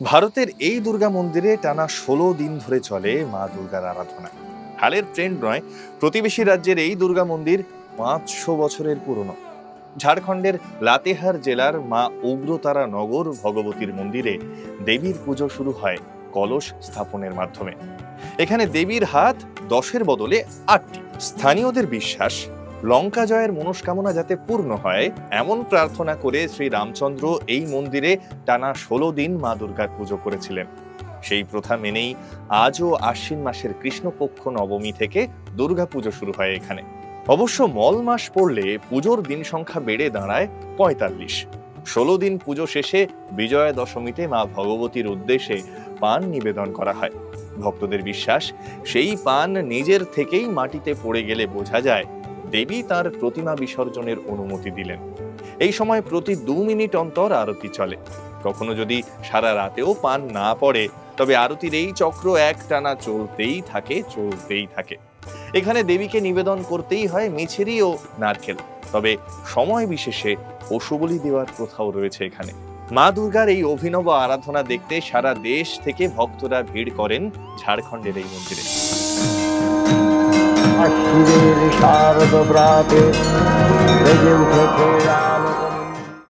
ভারতের এই দুর্গা মন্দিরে টানা ১৬ দিন ধরে চলে মা দুর্গার আরাধনা। হালের ট্রেন্ড নয়, প্রতিবেশী রাজ্যের এই দুর্গা মন্দির ৫০০ বছরের পুরনো। ঝাড়খণ্ডের লাতেহার জেলার মা উগ্রতারা নগর ভগবতীর মন্দিরে দেবীর পুজো শুরু হয় কলস স্থাপনের মাধ্যমে। এখানে দেবীর হাত ১০-এর বদলে ৮টি। স্থানীয়দের বিশ্বাস, লঙ্কা জয়ের মনস্কামনা যাতে পূর্ণ হয় এমন প্রার্থনা করে শ্রী রামচন্দ্র এই মন্দিরে টানা ১৬ দিন মা দুর্গার পুজো করেছিলেন। সেই প্রথা মেনেই আজও আশ্বিন মাসের কৃষ্ণপক্ষ নবমী থেকে দুর্গা পুজো শুরু হয় এখানে। অবশ্য মল মাস পড়লে পুজোর দিন সংখ্যা বেড়ে দাঁড়ায় ৪৫। ১৬ দিন পুজো শেষে বিজয়া দশমীতে মা ভগবতীর উদ্দেশ্যে পান নিবেদন করা হয়। ভক্তদের বিশ্বাস, সেই পান নিজের থেকেই মাটিতে পড়ে গেলে বোঝা যায় দেবী তার প্রতিমা বিসর্জনের অনুমতি দিলেন। এই সময় প্রতি ২ মিনিট অন্তর আরতি চলে। কখনো যদি সারা রাতেও পান না পড়ে, তবে আরতির এই চক্র একটানা চলতেই থাকে। এখানে দেবীকে নিবেদন করতেই হয় মিছরি ও নারকেল, তবে সময় বিশেষে পশু বলি দেওয়ার প্রথাও রয়েছে এখানে। মা দুর্গার এই অভিনব আরাধনা দেখতে সারা দেশ থেকে ভক্তরা ভিড় করেন ঝাড়খণ্ডের এই মন্দিরে। শারদ প্রাতে